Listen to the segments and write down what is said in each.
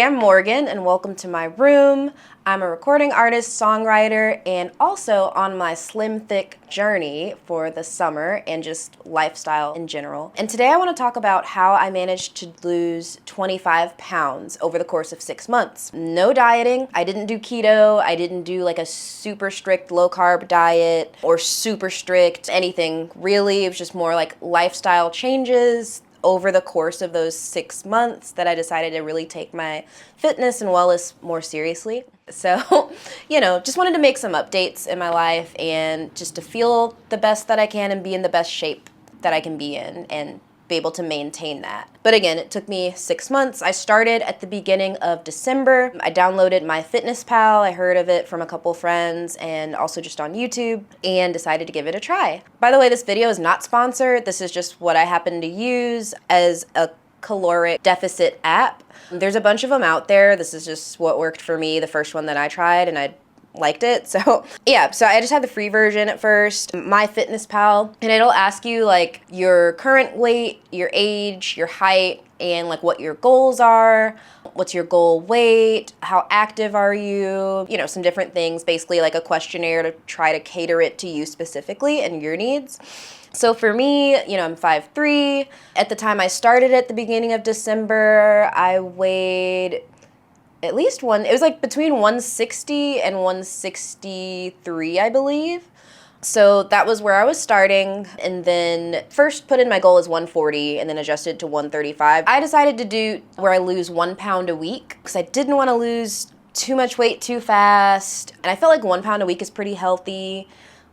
I'm Morgan, and welcome to my room. I'm a recording artist, songwriter, and also on my slim thick journey for the summer and just lifestyle in general. And today I want to talk about how I managed to lose 25 pounds over the course of 6 months. No dieting. I didn't do keto. I didn't do like a super strict low carb diet or super strict anything. Really, it was just more like lifestyle changes over the course of those 6 months that I decided to really take my fitness and wellness more seriously. So, just wanted to make some updates in my life and just to feel the best that I can and be in the best shape that I can be in and be able to maintain that. But again, it took me 6 months. I started at the beginning of December. I downloaded MyFitnessPal. I heard of it from a couple friends and also just on YouTube and decided to give it a try. By the way, this video is not sponsored. This is just what I happen to use as a caloric deficit app. There's a bunch of them out there. This is just what worked for me, the first one that I tried, and I liked it. So yeah, so I just had the free version at first, MyFitnessPal, and it'll ask you like your current weight, your age, your height, and like what your goals are, what's your goal weight, how active are you, some different things, basically like a questionnaire to try to cater it to you specifically and your needs. So for me, I'm 5'3". At the time I started at the beginning of December, I weighed at least it was like between 160 and 163, I believe. So that was where I was starting, and then first put in my goal as 140 and then adjusted to 135. I decided to do where I lose 1 pound a week because I didn't want to lose too much weight too fast, and I felt like 1 pound a week is pretty healthy,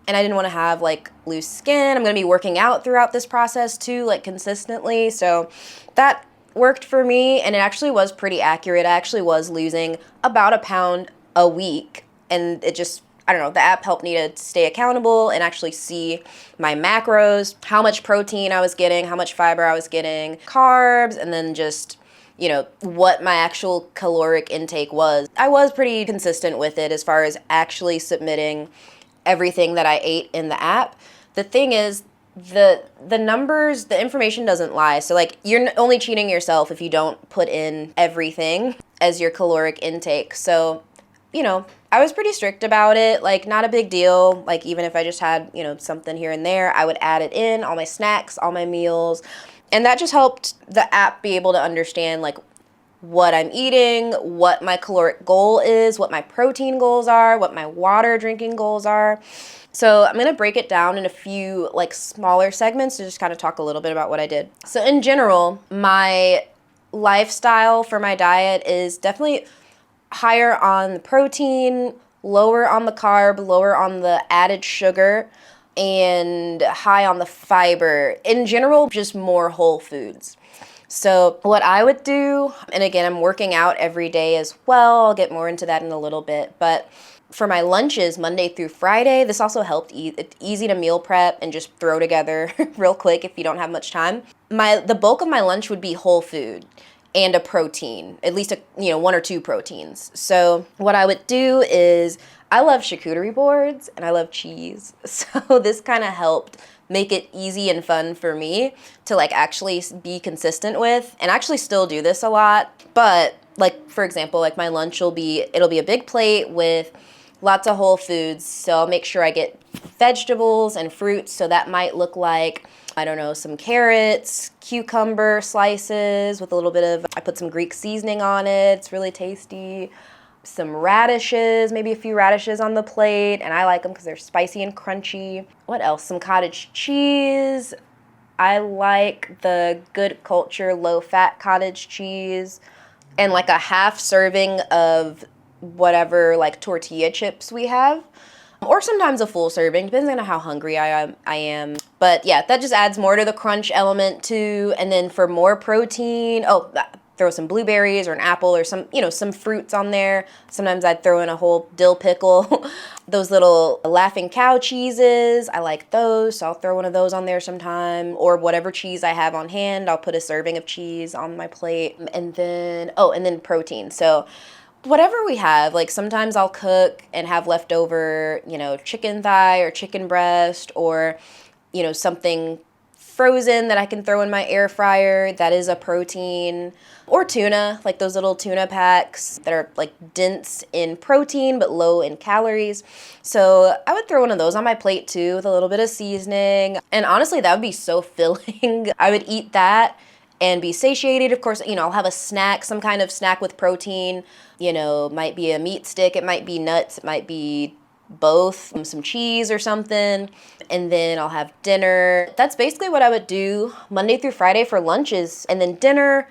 and I didn't want to have like loose skin. I'm going to be working out throughout this process too, like consistently, so that worked for me, and it actually was pretty accurate. I actually was losing about 1 pound a week, and it just, I don't know, the app helped me to stay accountable and actually see my macros, how much protein I was getting, how much fiber I was getting, carbs, and then just, what my actual caloric intake was. I was pretty consistent with it as far as actually submitting everything that I ate in the app. The thing is, the numbers, the information doesn't lie. So like you're only cheating yourself if you don't put in everything as your caloric intake. So, I was pretty strict about it, like not a big deal. Like even if I just had, something here and there, I would add it in, all my snacks, all my meals. And that just helped the app be able to understand like what I'm eating, what my caloric goal is, what my protein goals are, what my water drinking goals are. So I'm going to break it down in a few like smaller segments to just kind of talk a little bit about what I did. So in general, my lifestyle for my diet is definitely higher on the protein, lower on the carb, lower on the added sugar, and high on the fiber. In general, just more whole foods. So what I would do, and again, I'm working out every day as well. I'll get more into that in a little bit, but for my lunches, Monday through Friday, this also helped it's easy to meal prep and just throw together real quick if you don't have much time. The bulk of my lunch would be whole food and a protein, at least 1 or 2 proteins. So what I would do is I love charcuterie boards and I love cheese. So this kind of helped make it easy and fun for me to like actually be consistent with, and actually still do this a lot. But like, for example, like my lunch it'll be a big plate with lots of whole foods. So I'll make sure I get vegetables and fruits. So that might look like, I don't know, some carrots, cucumber slices with a little bit of, I put some Greek seasoning on it. It's really tasty. Some radishes, maybe a few radishes on the plate, and I like them because they're spicy and crunchy. What else? Some cottage cheese. I like the Good Culture low-fat cottage cheese, and like a half serving of whatever like tortilla chips we have, or sometimes a full serving, depends on how hungry I am. But yeah, that just adds more to the crunch element too. And then for more protein, throw some blueberries or an apple or some fruits on there. Sometimes I'd throw in a whole dill pickle. Those little Laughing Cow cheeses, I like those, so I'll throw one of those on there sometime, or whatever cheese I have on hand, I'll put a serving of cheese on my plate. And then protein. So whatever we have, like sometimes I'll cook and have leftover, chicken thigh or chicken breast or, something frozen that I can throw in my air fryer that is a protein, or tuna, like those little tuna packs that are like dense in protein but low in calories. So I would throw one of those on my plate too with a little bit of seasoning. And honestly, that would be so filling. I would eat that and be satiated. Of course, I'll have a snack, some kind of snack with protein. Might be a meat stick, it might be nuts, it might be both, some cheese or something, and then I'll have dinner. That's basically what I would do Monday through Friday for lunches. And then dinner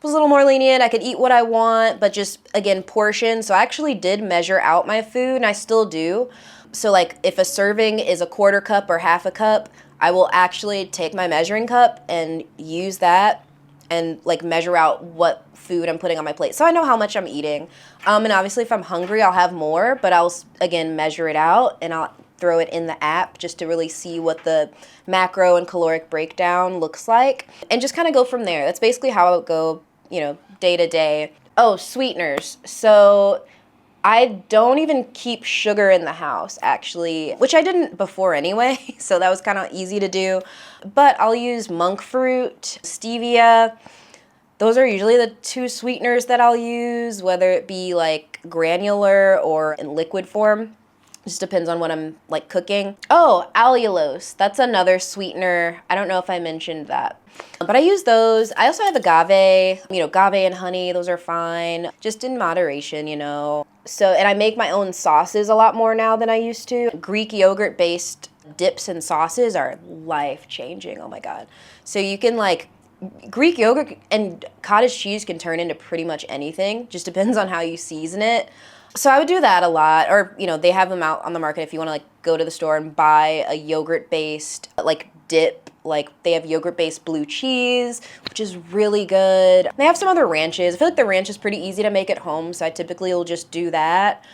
was a little more lenient. I could eat what I want, but just, again, portion. So I actually did measure out my food, and I still do. So like if a serving is a quarter cup or half a cup, I will actually take my measuring cup and use that and like measure out what food I'm putting on my plate. So I know how much I'm eating. And obviously if I'm hungry, I'll have more, but I'll, again, measure it out and I'll throw it in the app just to really see what the macro and caloric breakdown looks like and just kind of go from there. That's basically how I would go, day to day. Oh, sweeteners. So I don't even keep sugar in the house, actually, which I didn't before anyway, so that was kind of easy to do. But I'll use monk fruit, stevia. Those are usually the two sweeteners that I'll use, whether it be like granular or in liquid form. Just depends on what I'm like cooking. Oh, allulose. That's another sweetener. I don't know if I mentioned that. But I use those. I also have agave, agave and honey. Those are fine. Just in moderation, So, and I make my own sauces a lot more now than I used to. Greek yogurt based dips and sauces are life-changing. Oh my God. So you can Greek yogurt and cottage cheese can turn into pretty much anything. Just depends on how you season it. So I would do that a lot, or, they have them out on the market if you want to go to the store and buy a yogurt-based dip. They have yogurt-based blue cheese, which is really good. They have some other ranches. I feel like the ranch is pretty easy to make at home, so I typically will just do that.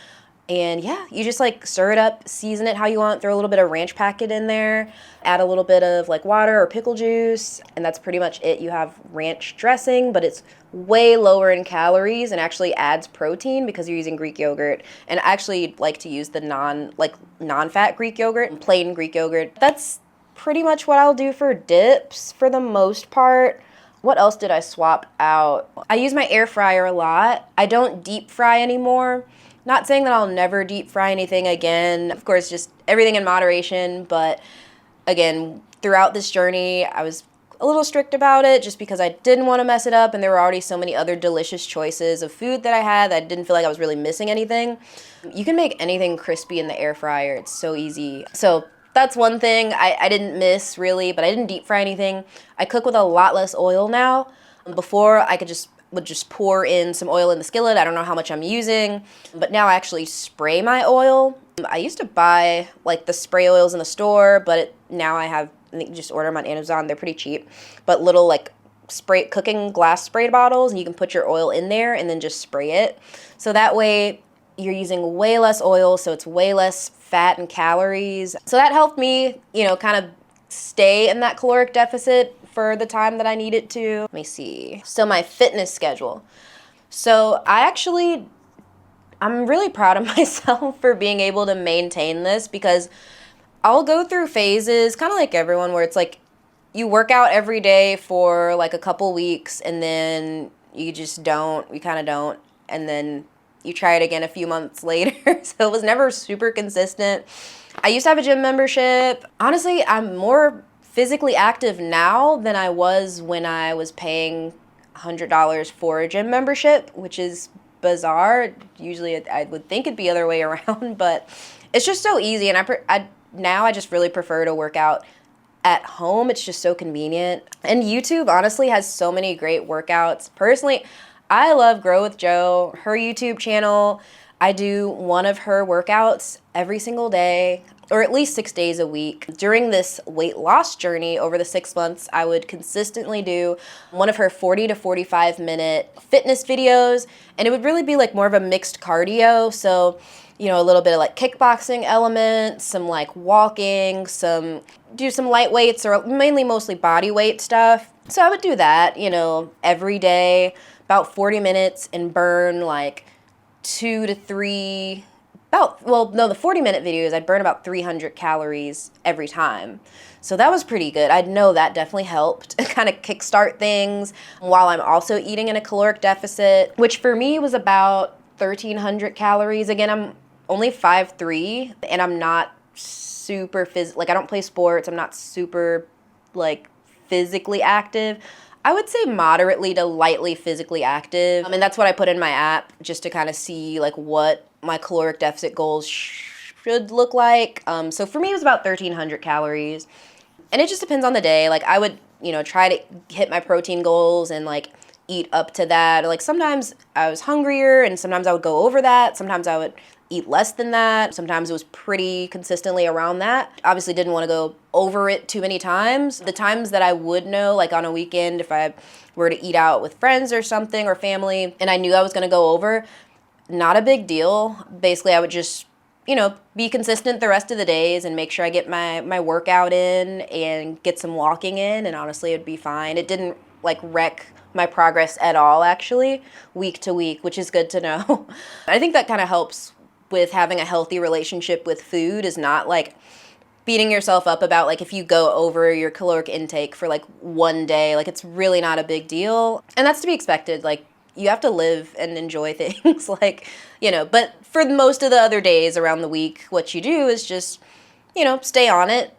And yeah, you just stir it up, season it how you want, throw a little bit of ranch packet in there, add a little bit of water or pickle juice, and that's pretty much it. You have ranch dressing, but it's way lower in calories and actually adds protein because you're using Greek yogurt. And I actually like to use the non-fat Greek yogurt, plain Greek yogurt. That's pretty much what I'll do for dips for the most part. What else did I swap out? I use my air fryer a lot. I don't deep fry anymore. Not saying that I'll never deep fry anything again. Of course, just everything in moderation. But again, throughout this journey, I was a little strict about it just because I didn't want to mess it up. And there were already so many other delicious choices of food that I had that I didn't feel like I was really missing anything. You can make anything crispy in the air fryer. It's so easy. So that's one thing I didn't miss really, but I didn't deep fry anything. I cook with a lot less oil now. Before, I would just pour in some oil in the skillet. I don't know how much I'm using, but now I actually spray my oil. I used to buy the spray oils in the store, but now I think you just order them on Amazon. They're pretty cheap, but little spray cooking glass spray bottles, and you can put your oil in there and then just spray it. So that way you're using way less oil, so it's way less fat and calories. So that helped me, kind of stay in that caloric deficit for the time that I need it to. Let me see. So my fitness schedule. So I'm really proud of myself for being able to maintain this because I'll go through phases, kind of like everyone, where it's you work out every day for a couple weeks and then you kind of don't, and then you try it again a few months later. So it was never super consistent. I used to have a gym membership. Honestly, I'm more physically active now than I was when I was paying $100 for a gym membership, which is bizarre. Usually I would think it'd be the other way around, but it's just so easy. And now I just really prefer to work out at home. It's just so convenient. And YouTube honestly has so many great workouts. Personally, I love Grow with Jo, her YouTube channel. I do one of her workouts every single day, or at least 6 days a week. During this weight loss journey over the 6 months, I would consistently do one of her 40 to 45 minute fitness videos, and it would really be more of a mixed cardio. So, a little bit of kickboxing elements, some walking, do some light weights, or mostly body weight stuff. So I would do that, every day, about 40 minutes, and burn 2 to 3 the 40-minute videos, I'd burn about 300 calories every time. So that was pretty good. I know that definitely helped kind of kickstart things while I'm also eating in a caloric deficit, which for me was about 1,300 calories. Again, I'm only 5'3", and I'm not super like, I don't play sports. I'm not super, like, physically active. I would say moderately to lightly physically active. And that's what I put in my app, just to kind of see, like, what my caloric deficit goals should look like. So for me, it was about 1,300 calories. And it just depends on the day. Like, I would, try to hit my protein goals and, like, eat up to that. Like, sometimes I was hungrier and sometimes I would go over that. Sometimes I would eat less than that. Sometimes it was pretty consistently around that. Obviously didn't want to go over it too many times. The times that I would know, like on a weekend, if I were to eat out with friends or something or family and I knew I was going to go over, not a big deal. Basically, I would just be consistent the rest of the days and make sure I get my workout in and get some walking in, and honestly, it'd be fine. It didn't, like, wreck my progress at all, actually, week to week, which is good to know. I think that kind of helps with having a healthy relationship with food, is not, like, beating yourself up about, like, if you go over your caloric intake for, like, one day. Like, it's really not a big deal, and that's to be expected. Like, you have to live and enjoy things, like, but for most of the other days around the week, what you do is just, stay on it,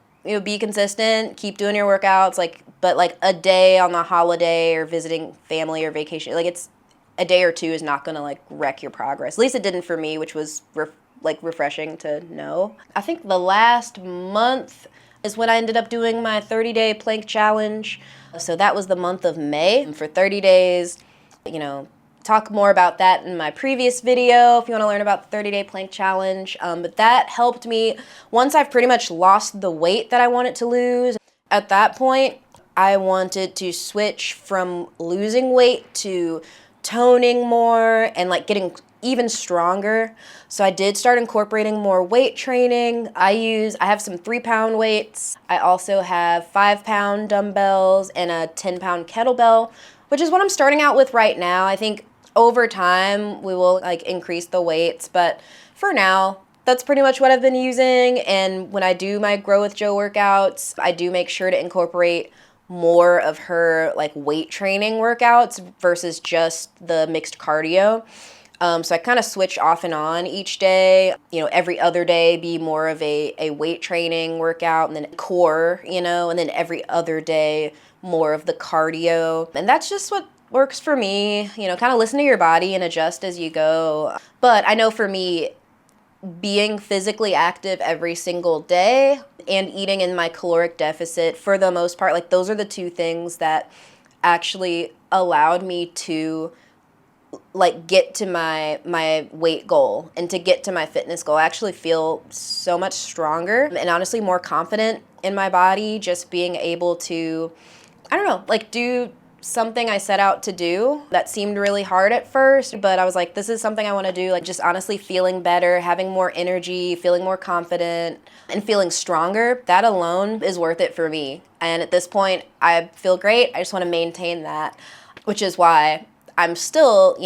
be consistent, keep doing your workouts, like, but, like, a day on the holiday or visiting family or vacation, like, it's a day or two is not going to, like, wreck your progress. At least it didn't for me, which was, refreshing to know. I think the last month is when I ended up doing my 30-day plank challenge. So that was the month of May. For 30 days, talk more about that in my previous video if you want to learn about the 30-day plank challenge. But that helped me once I've pretty much lost the weight that I wanted to lose. At that point, I wanted to switch from losing weight to toning more and, like, getting even stronger. So I did start incorporating more weight training. I have some 3-pound weights. I also have 5-pound dumbbells and a 10-pound kettlebell, which is what I'm starting out with right now. I think over time we will, like, increase the weights, but for now, that's pretty much what I've been using. And when I do my Grow with Jo workouts, I do make sure to incorporate more of her, like, weight training workouts versus just the mixed cardio. So I kind of switch off and on each day. Every other day be more of a weight training workout, and then core, and then every other day more of the cardio. And that's just what works for me. Kind of listen to your body and adjust as you go. But I know for me, being physically active every single day and eating in my caloric deficit, for the most part, like, those are the two things that actually allowed me to, like, get to my weight goal and to get to my fitness goal. I actually feel so much stronger and honestly more confident in my body, just being able to, I don't know, like, do something I set out to do that seemed really hard at first, but I was like, this is something I want to do. Like, just honestly feeling better, having more energy, feeling more confident, and feeling stronger. That alone is worth it for me. And at this point, I feel great. I just want to maintain that, which is why I'm still,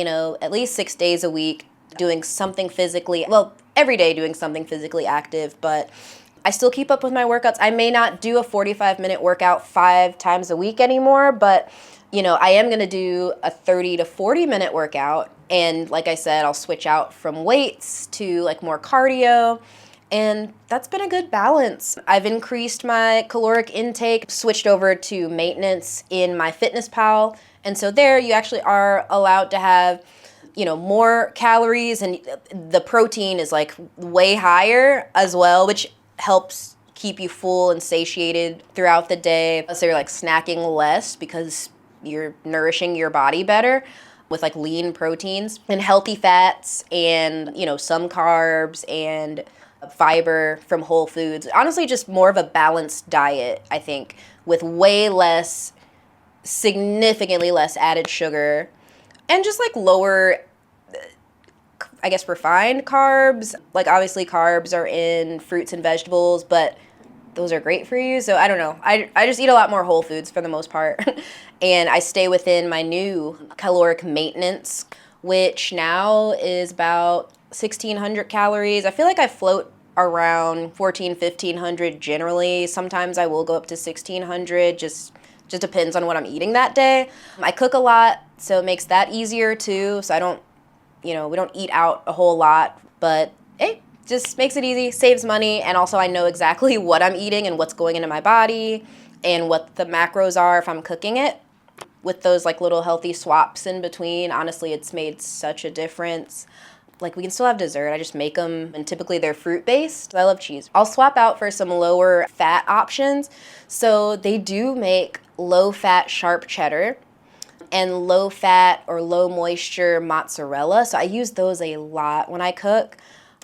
at least 6 days a week doing something physically, well, every day doing something physically active, but I still keep up with my workouts. I may not do a 45-minute workout 5 times a week anymore, but I am going to do a 30 to 40-minute workout. And like I said, I'll switch out from weights to, like, more cardio. And that's been a good balance. I've increased my caloric intake, switched over to maintenance in my FitnessPal. And so there you actually are allowed to have, more calories, and the protein is, like, way higher as well, which helps keep you full and satiated throughout the day. So you're, like, snacking less because you're nourishing your body better with, like, lean proteins and healthy fats and, some carbs and fiber from whole foods. Honestly, just more of a balanced diet, I think, with way less, significantly less added sugar and just, like, lower, I guess, refined carbs. Like, obviously carbs are in fruits and vegetables, but those are great for you. So I don't know. I just eat a lot more whole foods for the most part. And I stay within my new caloric maintenance, which now is about 1,600 calories. I feel like I float around 1,500 generally. Sometimes I will go up to 1,600, just depends on what I'm eating that day. I cook a lot, so it makes that easier too. So I don't, we don't eat out a whole lot, but it just makes it easy, saves money, and also I know exactly what I'm eating and what's going into my body and what the macros are if I'm cooking it. With those like little healthy swaps in between, honestly, it's made such a difference. Like, we can still have dessert. I just make them, and typically they're fruit-based. I love cheese. I'll swap out for some lower fat options. So they do make low-fat sharp cheddar and low-fat or low-moisture mozzarella. So I use those a lot when I cook.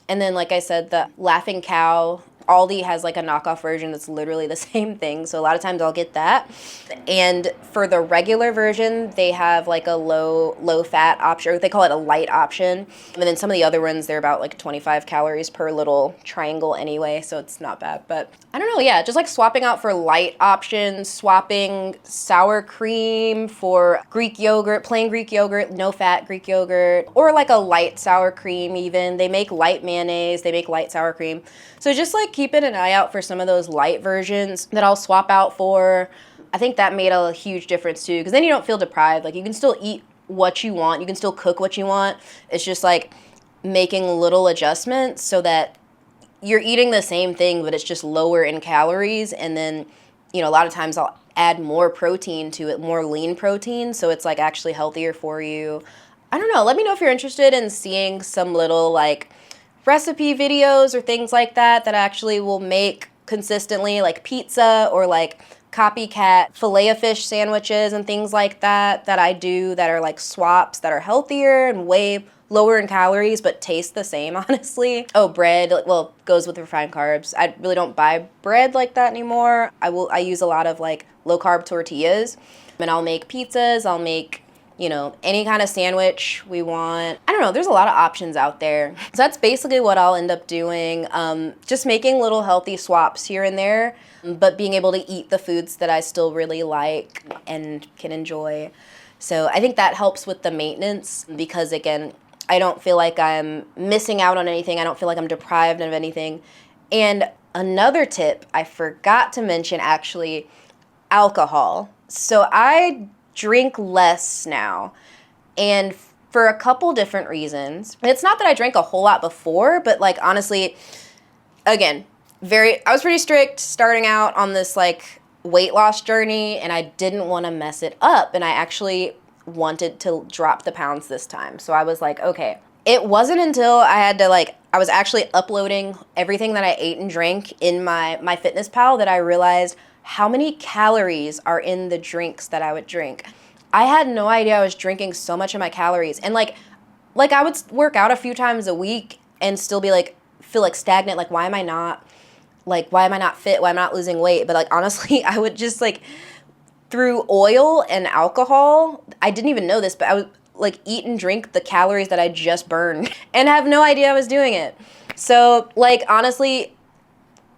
And then, like I said, the Laughing Cow, Aldi has like a knockoff version that's literally the same thing. So a lot of times I'll get that. And for the regular version, they have like a low fat option, or they call it a light option. And then some of the other ones, they're about like 25 calories per little triangle anyway. So it's not bad. But I don't know. Yeah, just like swapping out for light options, swapping sour cream for Greek yogurt, plain Greek yogurt, no fat Greek yogurt, or like a light sour cream even. They make light mayonnaise, they make light sour cream. So just like keeping an eye out for some of those light versions that I'll swap out for. I think that made a huge difference too, because then you don't feel deprived. Like, you can still eat what you want, you can still cook what you want. It's just like making little adjustments so that you're eating the same thing, but it's just lower in calories. And then, a lot of times I'll add more protein to it, more lean protein, so it's like actually healthier for you. I don't know. Let me know if you're interested in seeing some little like recipe videos or things like that I actually will make consistently, like pizza or like copycat Filet-O-Fish sandwiches and things like that I do that are like swaps that are healthier and way lower in calories but taste the same, honestly. Oh, bread, well, goes with refined carbs. I really don't buy bread like that anymore. I use a lot of like low carb tortillas, and I'll make pizzas, I'll make any kind of sandwich we want. I don't know, there's a lot of options out there. So that's basically what I'll end up doing. Just making little healthy swaps here and there, but being able to eat the foods that I still really like and can enjoy. So I think that helps with the maintenance because, again, I don't feel like I'm missing out on anything. I don't feel like I'm deprived of anything. And another tip I forgot to mention, actually, alcohol. So I drink less now, and for a couple different reasons. And it's not that I drank a whole lot before, but like, honestly, again, I was pretty strict starting out on this like weight loss journey, and I didn't want to mess it up, and I actually wanted to drop the pounds this time. So I was like, okay. It wasn't until I was actually uploading everything that I ate and drank in my MyFitnessPal that I realized how many calories are in the drinks that I would drink. I had no idea I was drinking so much of my calories. And like I would work out a few times a week and still be like, feel like stagnant. Like, why am I not fit? Why am I not losing weight? But like, honestly, I would just like, through oil and alcohol, I didn't even know this, but I would like eat and drink the calories that I just burned and have no idea I was doing it. So like, honestly,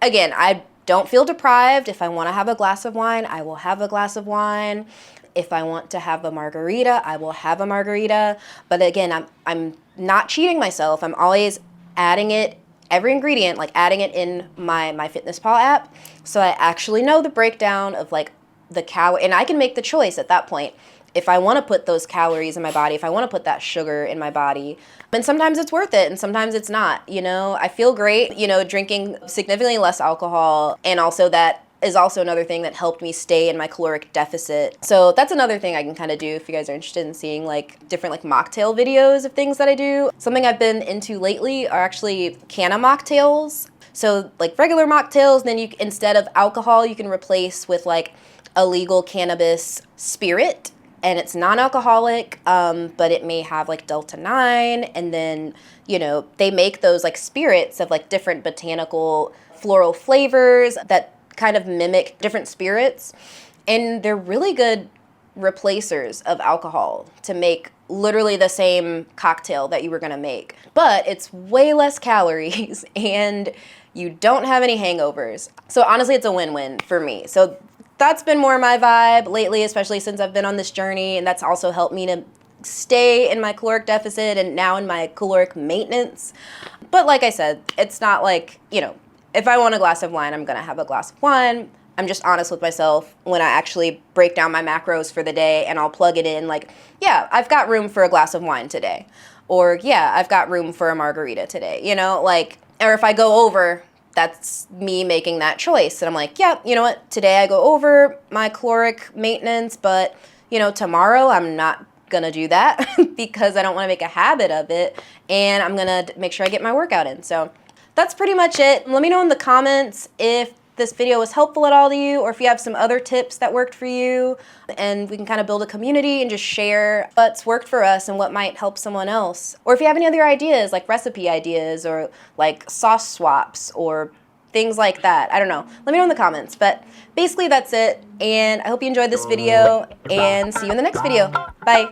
again, I don't feel deprived. If I want to have a glass of wine, I will have a glass of wine. If I want to have a margarita, I will have a margarita. But again, I'm not cheating myself. I'm always adding it, every ingredient, like adding it in my MyFitnessPal app. So I actually know the breakdown of like the calorie, and I can make the choice at that point. If I want to put those calories in my body, if I want to put that sugar in my body, and sometimes it's worth it and sometimes it's not, I feel great, drinking significantly less alcohol, and also that is also another thing that helped me stay in my caloric deficit. So that's another thing I can kind of do if you guys are interested in seeing like different like mocktail videos of things that I do. Something I've been into lately are actually canna mocktails. So like regular mocktails, then you, instead of alcohol, you can replace with like a legal cannabis spirit. And it's non-alcoholic, but it may have like Delta-9, and then, they make those like spirits of like different botanical floral flavors that kind of mimic different spirits, and they're really good replacers of alcohol to make literally the same cocktail that you were gonna make. But it's way less calories, and you don't have any hangovers. So honestly, it's a win-win for me. So that's been more my vibe lately, especially since I've been on this journey, and that's also helped me to stay in my caloric deficit and now in my caloric maintenance. But like I said, it's not like, you know, if I want a glass of wine, I'm gonna have a glass of wine. I'm just honest with myself when I actually break down my macros for the day, and I'll plug it in like, yeah, I've got room for a glass of wine today. Or yeah, I've got room for a margarita today, you know, like, or if I go over, that's me making that choice. And I'm like, yeah, you know what, today I go over my caloric maintenance, but you know, tomorrow I'm not gonna do that because I don't wanna make a habit of it, and I'm gonna make sure I get my workout in. So that's pretty much it. Let me know in the comments if this video was helpful at all to you, or if you have some other tips that worked for you, and we can kind of build a community and just share what's worked for us and what might help someone else. Or if you have any other ideas, like recipe ideas or like sauce swaps or things like that. I don't know. Let me know in the comments. But basically that's it, and I hope you enjoyed this video, and see you in the next video. Bye.